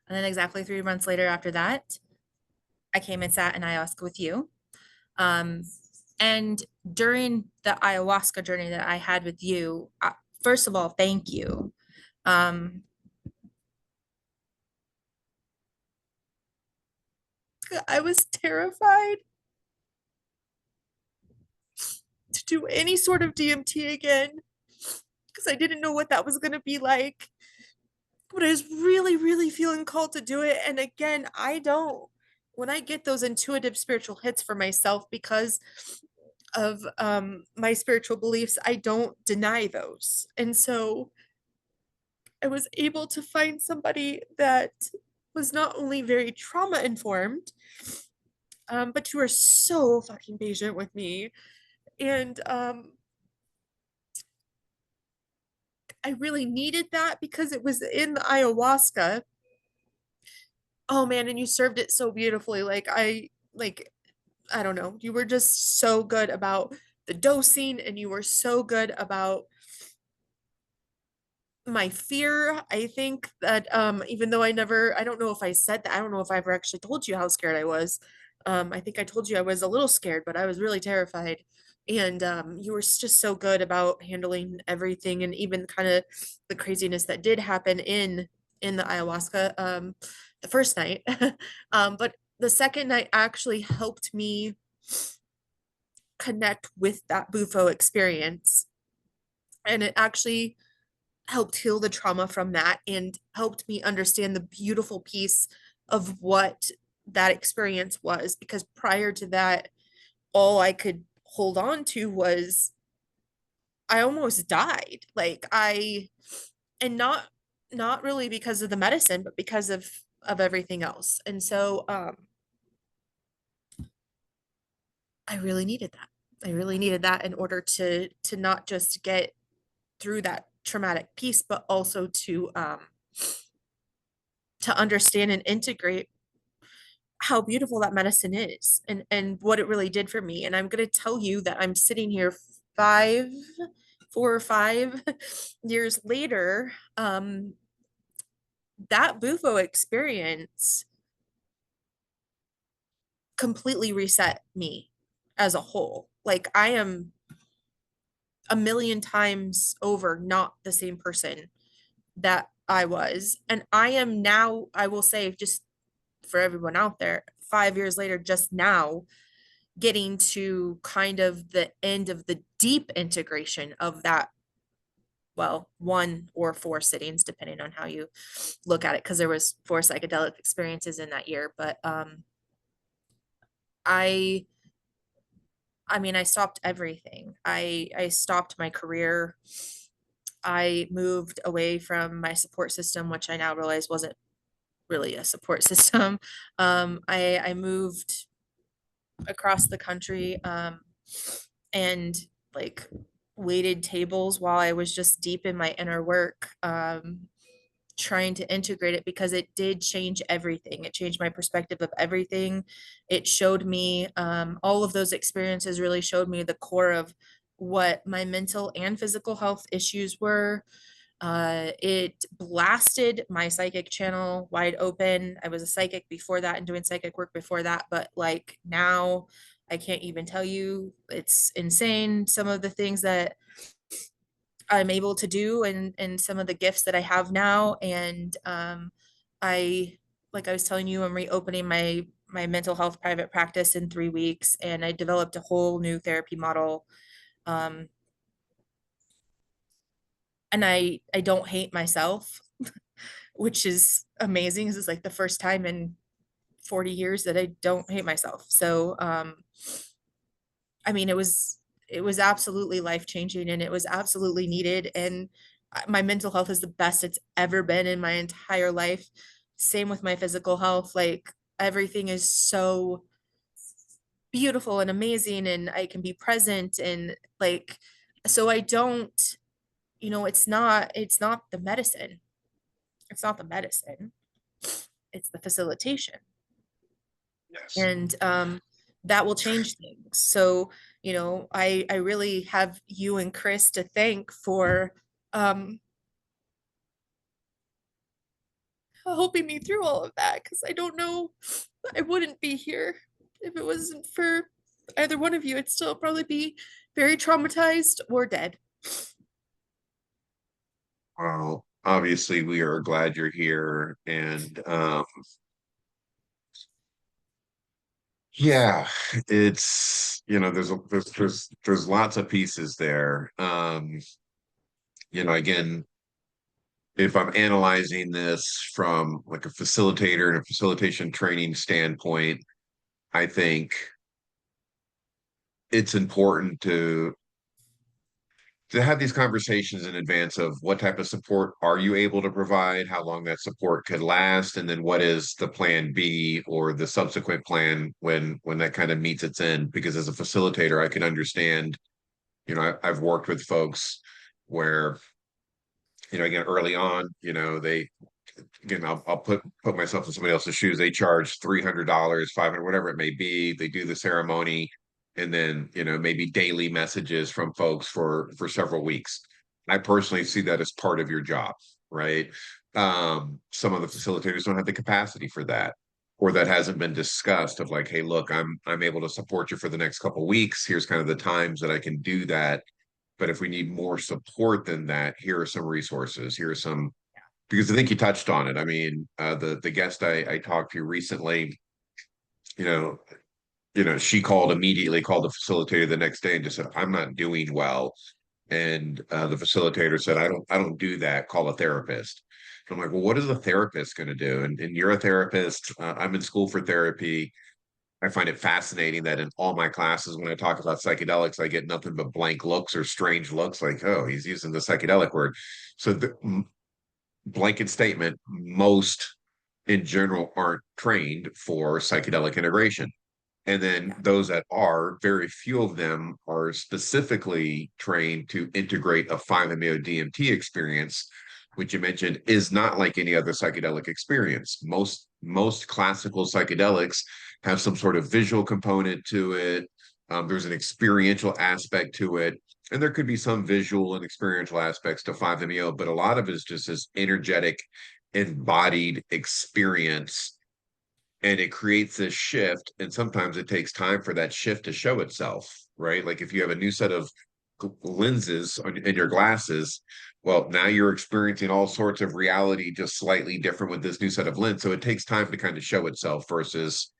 And then exactly 3 months later after that, I came and sat in ayahuasca with you. Um, and during the ayahuasca journey that I had with you, first of all, thank you. Um, I was terrified to do any sort of DMT again because I didn't know what that was going to be like. But I was really, really feeling called to do it. And again, when I get those intuitive spiritual hits for myself because of my spiritual beliefs, I don't deny those. And so I was able to find somebody that was not only very trauma informed, but you were so fucking patient with me. And I really needed that because it was in the ayahuasca. Oh man, and you served it so beautifully. I don't know, you were just so good about the dosing, and you were so good about my fear. I think that even though I don't know if I said that, I don't know if I ever actually told you how scared I was. I think I told you I was a little scared, but I was really terrified. And you were just so good about handling everything, and even kind of the craziness that did happen in the ayahuasca the first night. But the second night actually helped me connect with that bufo experience, and it actually helped heal the trauma from that and helped me understand the beautiful piece of what that experience was, because prior to that all I could hold on to was I almost died. And not really because of the medicine, but because of everything else. And so I really needed that. I really needed that in order to not just get through that traumatic piece, but also to understand and integrate how beautiful that medicine is, and what it really did for me. And I'm going to tell you that I'm sitting here 4 or 5 years later. That bufo experience completely reset me as a whole. Like, I am a million times over not the same person that I was. And I am now, I will say, just for everyone out there, 5 years later, just now getting to kind of the end of the deep integration of that, well, 1 or 4 sittings depending on how you look at it, because there was 4 psychedelic experiences in that year. But I I mean, I stopped everything. I stopped my career. I moved away from my support system, which I now realize wasn't really a support system. I moved across the country, and like waited tables while I was just deep in my inner work, trying to integrate it, because it did change everything. It changed my perspective of everything. It showed me, all of those experiences really showed me the core of what my mental and physical health issues were. It blasted my psychic channel wide open. I was a psychic before that and doing psychic work before that, but like now I can't even tell you. It's insane some of the things that I'm able to do, and some of the gifts that I have now. And I like I was telling you, I'm reopening my mental health private practice in 3 weeks, and I developed a whole new therapy model. Um, and I don't hate myself, which is amazing. This is like the first time in 40 years that I don't hate myself. So I mean, it was absolutely life changing, and it was absolutely needed. And my mental health is the best it's ever been in my entire life. Same with my physical health. Like, everything is so beautiful and amazing, and I can be present, and like, so I don't, it's not the medicine. It's not the medicine. It's the facilitation. Yes. And that will change things. So, I really have you and Chris to thank for um helping me through all of that, because I don't know, I wouldn't be here if it wasn't for either one of you. I'd still probably be very traumatized or dead. Well, obviously, we are glad you're here, and yeah, it's there's lots of pieces there. again, if I'm analyzing this from like a facilitator and a facilitation training standpoint, I think it's important to have these conversations in advance of what type of support are you able to provide, how long that support could last, and then what is the plan B or the subsequent plan when that kind of meets its end. Because as a facilitator, I can understand, I've worked with folks where, again, early on, they again, I'll put myself in somebody else's shoes. They charge $300, 500, whatever it may be. They do the ceremony, and then maybe daily messages from folks for several weeks. I personally see that as part of your job, right? Some of the facilitators don't have the capacity for that, or that hasn't been discussed. Of like, hey, look, I'm able to support you for the next couple of weeks. Here's kind of the times that I can do that. But if we need more support than that, here are some resources. Here are some, because I think you touched on it. I mean, the guest I talked to recently, you know, she immediately called the facilitator the next day and just said, "I'm not doing well." And the facilitator said, "I don't do that. Call a therapist." And I'm like, "Well, what is a therapist going to do?" And you're a therapist. I'm in school for therapy. I find it fascinating that in all my classes, when I talk about psychedelics, I get nothing but blank looks or strange looks, like, "Oh, he's using the psychedelic word." So blanket statement, most in general aren't trained for psychedelic integration. And then those that are, very few of them are specifically trained to integrate a 5-MeO DMT experience, which you mentioned is not like any other psychedelic experience. Most classical psychedelics have some sort of visual component to it. There's an experiential aspect to it. And there could be some visual and experiential aspects to 5-MeO, but a lot of it is just this energetic, embodied experience, and it creates this shift, and sometimes it takes time for that shift to show itself, right? Like if you have a new set of lenses in your glasses, well, now you're experiencing all sorts of reality just slightly different with this new set of lens, so it takes time to kind of show itself. Versus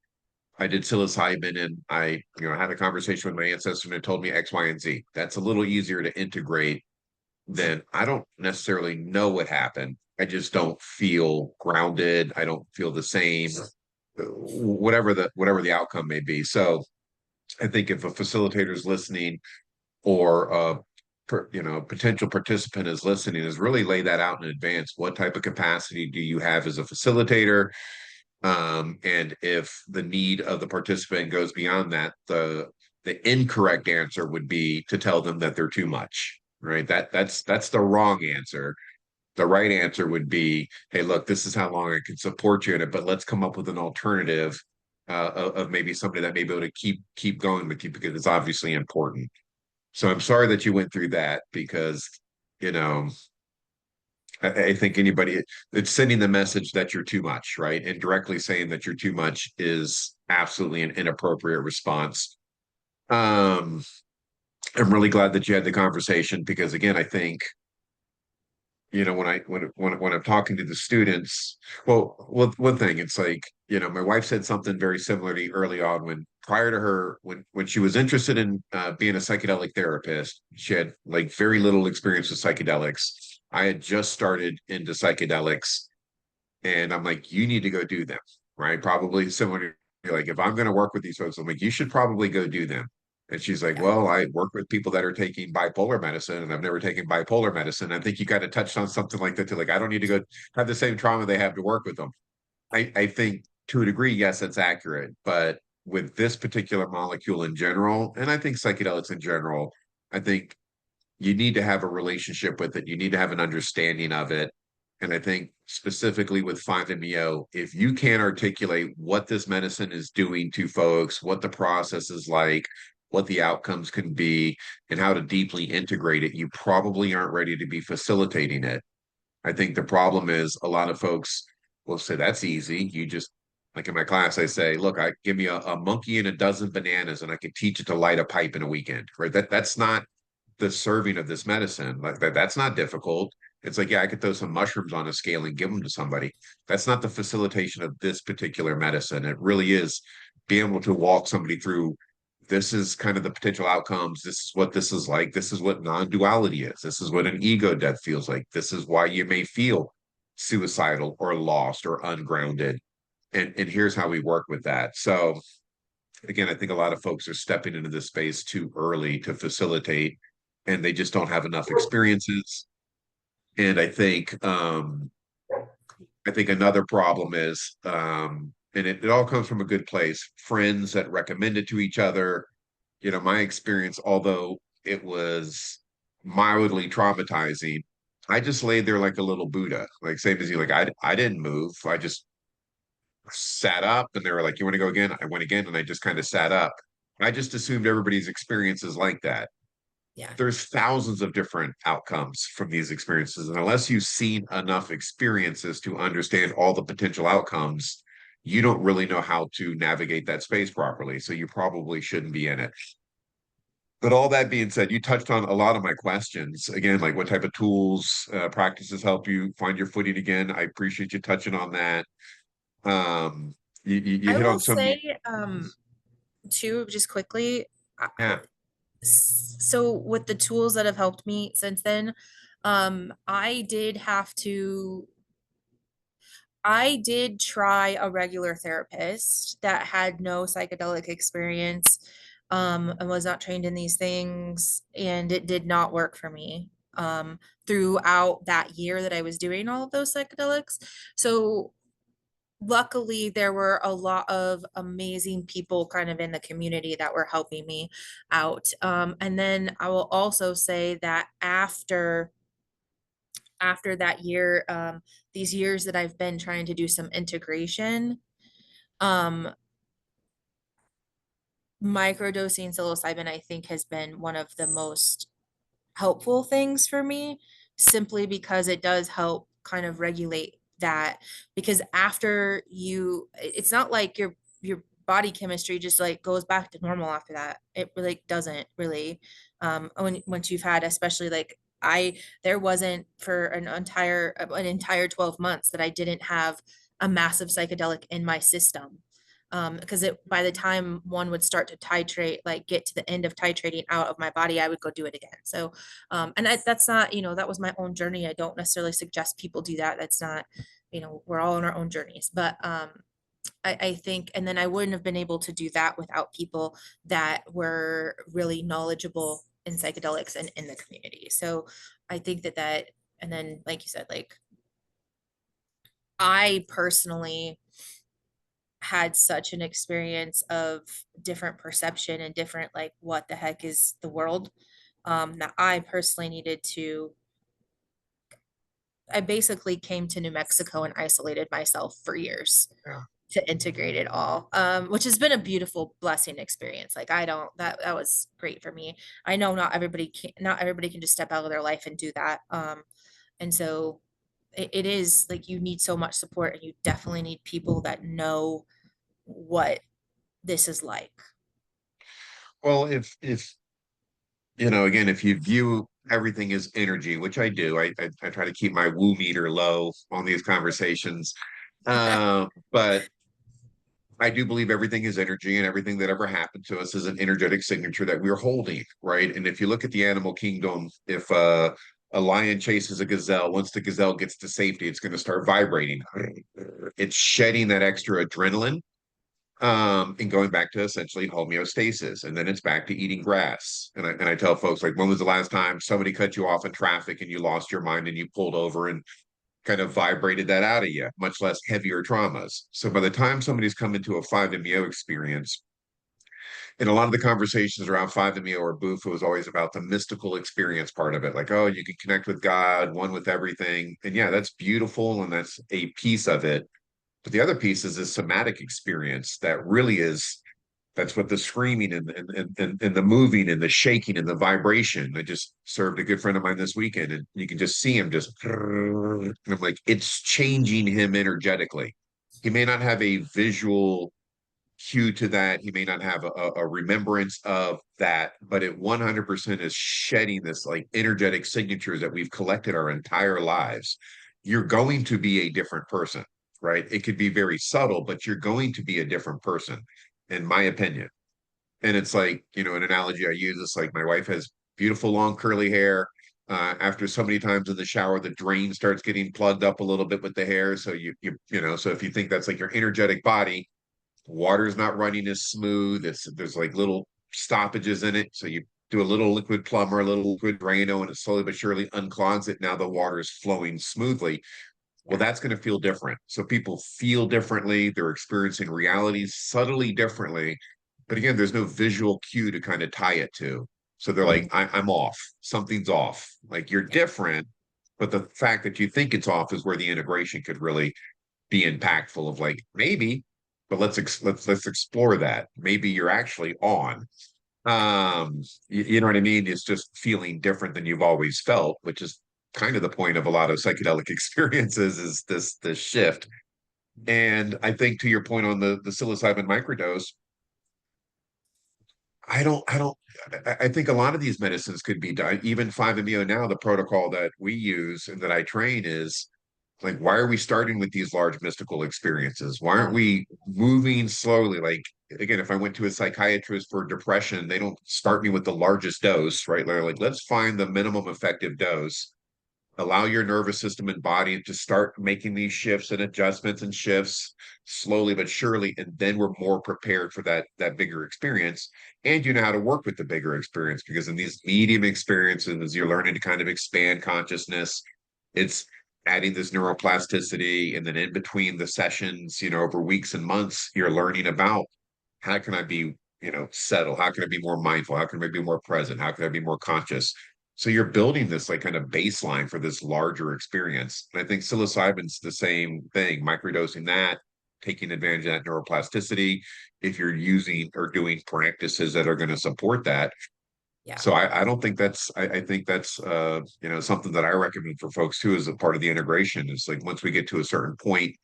I did psilocybin and I had a conversation with my ancestor and it told me X, Y, and Z. That's a little easier to integrate than I don't necessarily know what happened. I just don't feel grounded. I don't feel the same, whatever the outcome may be. So I think if a facilitator is listening, or potential participant is listening, is really lay that out in advance. What type of capacity do you have as a facilitator? And if the need of the participant goes beyond that, the incorrect answer would be to tell them that they're too much, right? That's the wrong answer. The right answer would be, hey, look, this is how long I can support you in it, but let's come up with an alternative, of maybe somebody that may be able to keep going with you, because it's obviously important. So I'm sorry that you went through that, because you know I think anybody, it's sending the message that you're too much, right? And directly saying that you're too much is absolutely an inappropriate response. Um, I'm really glad that you had the conversation, because again, I think when I'm talking to the students, well, one thing, it's like, my wife said something very similar to early on, when prior to her, when she was interested in being a psychedelic therapist. She had like very little experience with psychedelics. I had just started into psychedelics, and I'm like, you need to go do them, right? Probably similar to, like, if I'm going to work with these folks, I'm like, you should probably go do them. And she's like, Yeah. well, I work with people that are taking bipolar medicine, and I've never taken bipolar medicine. I think you kind of touched on something like that too. Like, I don't need to go have the same trauma they have to work with them. I think to a degree, yes, that's accurate. But with this particular molecule in general, and I think psychedelics in general, I think you need to have a relationship with it. You need to have an understanding of it. And I think specifically with 5-MeO, if you can't articulate what this medicine is doing to folks, what the process is like, what the outcomes can be, and how to deeply integrate it, you probably aren't ready to be facilitating it. I think the problem is a lot of folks will say, that's easy. You just, like in my class, I say, look, give me a monkey and a dozen bananas and I can teach it to light a pipe in a weekend, right? That's not the serving of this medicine. Like that's not difficult. It's like, yeah, I could throw some mushrooms on a scale and give them to somebody. That's not the facilitation of this particular medicine. It really is being able to walk somebody through this is kind of the potential outcomes. This is what this is like. This is what non-duality is. This is what an ego death feels like. This is why you may feel suicidal or lost or ungrounded. And here's how we work with that. So again, I think a lot of folks are stepping into this space too early to facilitate, and they just don't have enough experiences. And I think another problem is, and it all comes from a good place, friends that recommend it to each other. You know, my experience, although it was mildly traumatizing, I just laid there like a little Buddha, like same as you. Like I didn't move. I just sat up, and they were like, "You want to go again?" I went again, and I just kind of sat up. I just assumed everybody's experience is like that. Yeah. There's thousands of different outcomes from these experiences. And unless you've seen enough experiences to understand all the potential outcomes, you don't really know how to navigate that space properly. So you probably shouldn't be in it. But all that being said, you touched on a lot of my questions. Again, like what type of tools, practices help you find your footing again. I appreciate you touching on that. Um, you I hit will on some, say, too, just quickly, yeah, so with the tools that have helped me since then, I did have to I did try a regular therapist that had no psychedelic experience, and was not trained in these things, and it did not work for me throughout that year that I was doing all of those psychedelics. So luckily there were a lot of amazing people kind of in the community that were helping me out. And then I will also say that after that year, these years that I've been trying to do some integration, um, microdosing psilocybin, I think, has been one of the most helpful things for me, simply because it does help kind of regulate that. Because after you, it's not like your body chemistry just like goes back to normal after that. It really doesn't really. When once you've had, especially like there wasn't for an entire 12 months that I didn't have a massive psychedelic in my system. Because it by the time one would start to titrate, like get to the end of titrating out of my body, I would go do it again. So that's not, that was my own journey. I don't necessarily suggest people do that. That's not, we're all on our own journeys. But I think, and then I wouldn't have been able to do that without people that were really knowledgeable in psychedelics and in the community. So I think and then like you said, like I personally had such an experience of different perception and different, like, what the heck is the world, that I personally needed to I basically came to New Mexico and isolated myself for years yeah. to integrate it all, which has been a beautiful blessing experience. Like, I don't that was great for me. I know not everybody can just step out of their life and do that. And so it is like you need so much support, and you definitely need people that know what this is like. Well, if again, if you view everything as energy, which I do, I try to keep my woo meter low on these conversations. But I do believe everything is energy, and everything that ever happened to us is an energetic signature that we're holding, right? And if you look at the animal kingdom, if a lion chases a gazelle, once the gazelle gets to safety, it's going to start vibrating. It's shedding that extra adrenaline, and going back to essentially homeostasis, and then it's back to eating grass. And I tell folks, like, when was the last time somebody cut you off in traffic and you lost your mind and you pulled over and kind of vibrated that out of you, much less heavier traumas. So by the time somebody's come into a 5-MeO experience, and a lot of the conversations around 5-MeO or Boof was always about the mystical experience part of it, like, oh, you can connect with God, one with everything. And yeah, that's beautiful, and that's a piece of it. But the other piece is this somatic experience that really is, that's what the screaming and the moving and the shaking and the vibration. I just served a good friend of mine this weekend, and you can just see him just, and I'm like, it's changing him energetically. He may not have a visual cue to that. He may not have a remembrance of that, but it 100% is shedding this like energetic signatures that we've collected our entire lives. You're going to be a different person, right? It could be very subtle, but you're going to be a different person, in my opinion. And it's like, an analogy I use is like my wife has beautiful long curly hair. After so many times in the shower, the drain starts getting plugged up a little bit with the hair. So so if you think that's like your energetic body, water's not running as smooth. There's like little stoppages in it. So you do a little liquid plumber, a little liquid Drano, and it slowly but surely unclogs it. Now the water is flowing smoothly. Well, Yeah. that's going to feel different. So people feel differently. They're experiencing reality subtly differently. But again, there's no visual cue to kind of tie it to. So they're like, I'm off. Something's off. Like you're Yeah. different, but the fact that you think it's off is where the integration could really be impactful of like, maybe, but let's explore that. Maybe you're actually on. You know what I mean? It's just feeling different than you've always felt, which is kind of the point of a lot of psychedelic experiences is this shift. And I think to your point on the psilocybin microdose, I think a lot of these medicines could be done. Even 5-MeO now, the protocol that we use and that I train is like, why are we starting with these large mystical experiences? Why aren't Yeah. we moving slowly? Like, again, if I went to a psychiatrist for depression, they don't start me with the largest dose, right? They're like, let's find the minimum effective dose, allow your nervous system and body to start making these shifts and adjustments and shifts slowly but surely, and then we're more prepared for that bigger experience. And you know how to work with the bigger experience, because in these medium experiences you're learning to kind of expand consciousness. It's adding this neuroplasticity, and then in between the sessions, over weeks and months, you're learning about how can I be, settle, how can I be more mindful, how can I be more present, how can I be more conscious. So you're building this like kind of baseline for this larger experience. And I think psilocybin's the same thing, microdosing that, taking advantage of that neuroplasticity if you're using or doing practices that are going to support that. Yeah. So I don't think I think that's something that I recommend for folks too as a part of the integration. Is like once we get to a certain point,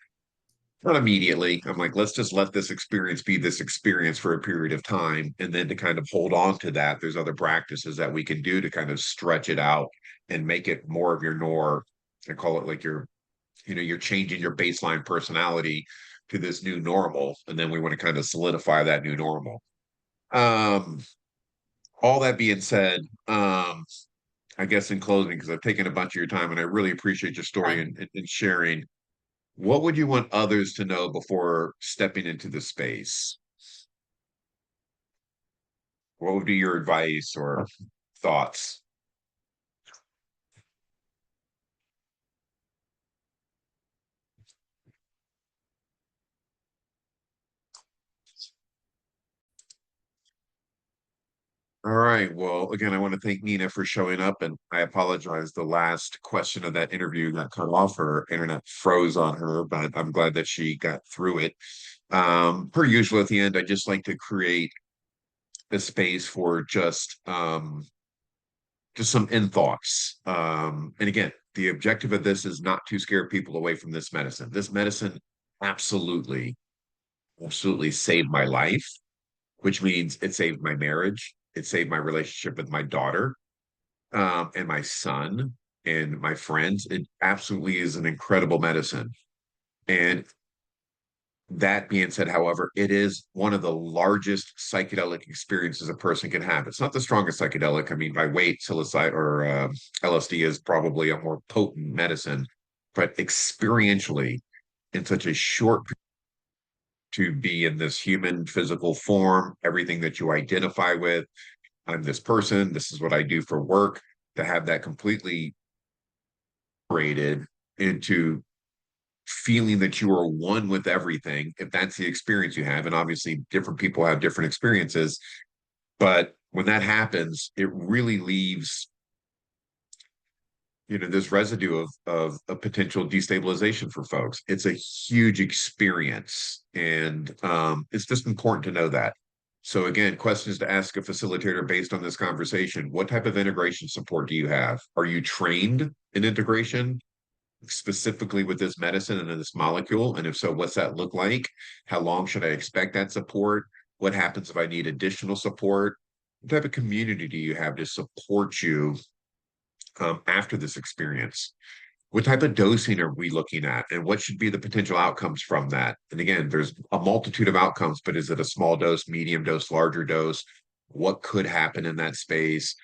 not immediately, I'm like, let's just let this experience be this experience for a period of time. And then to kind of hold on to that, there's other practices that we can do to kind of stretch it out and make it more of your nor. I call it like you're changing your baseline personality to this new normal. And then we want to kind of solidify that new normal. Um, all that being said, I guess in closing, because I've taken a bunch of your time and I really appreciate your story Fine. and sharing. What would you want others to know before stepping into the space? What would be your advice or thoughts? All right. Well, again, I want to thank Nina for showing up, and I apologize. The last question of that interview got cut off. Her internet froze on her, but I'm glad that she got through it. Per usual, at the end, I just like to create a space for just some in thoughts. And again, the objective of this is not to scare people away from this medicine. This medicine absolutely, absolutely saved my life, which means it saved my marriage. It saved my relationship with my daughter, and my son and my friends. It absolutely is an incredible medicine. And that being said, however, it is one of the largest psychedelic experiences a person can have. It's not the strongest psychedelic. I mean, by weight, psilocybin or LSD is probably a more potent medicine, but experientially, in such a short to be in this human physical form, everything that you identify with, I'm this person, this is what I do for work, to have that completely separated into feeling that you are one with everything, if that's the experience you have. And obviously, different people have different experiences. But when that happens, it really leaves, this residue of a potential destabilization for folks. It's a huge experience. And it's just important to know that. So again, questions to ask a facilitator based on this conversation. What type of integration support do you have? Are you trained in integration, specifically with this medicine and this molecule? And if so, what's that look like? How long should I expect that support? What happens if I need additional support? What type of community do you have to support you after this experience? What type of dosing are we looking at, and what should be the potential outcomes from that? And again, there's a multitude of outcomes, but is it a small dose, medium dose, larger dose? What could happen in that space?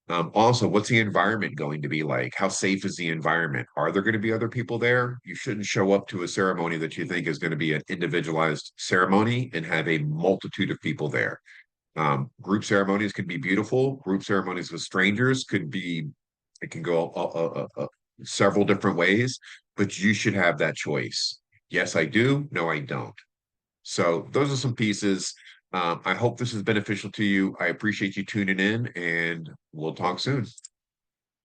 Also, what's the environment going to be like? How safe is the environment? Are there going to be other people there? You shouldn't show up to a ceremony that you think is going to be an individualized ceremony and have a multitude of people there. Group ceremonies can be beautiful. Group ceremonies with strangers could be, it can go several different ways, but you should have that choice. Yes, I do. No, I don't. So those are some pieces. I hope this is beneficial to you. I appreciate you tuning in, and we'll talk soon.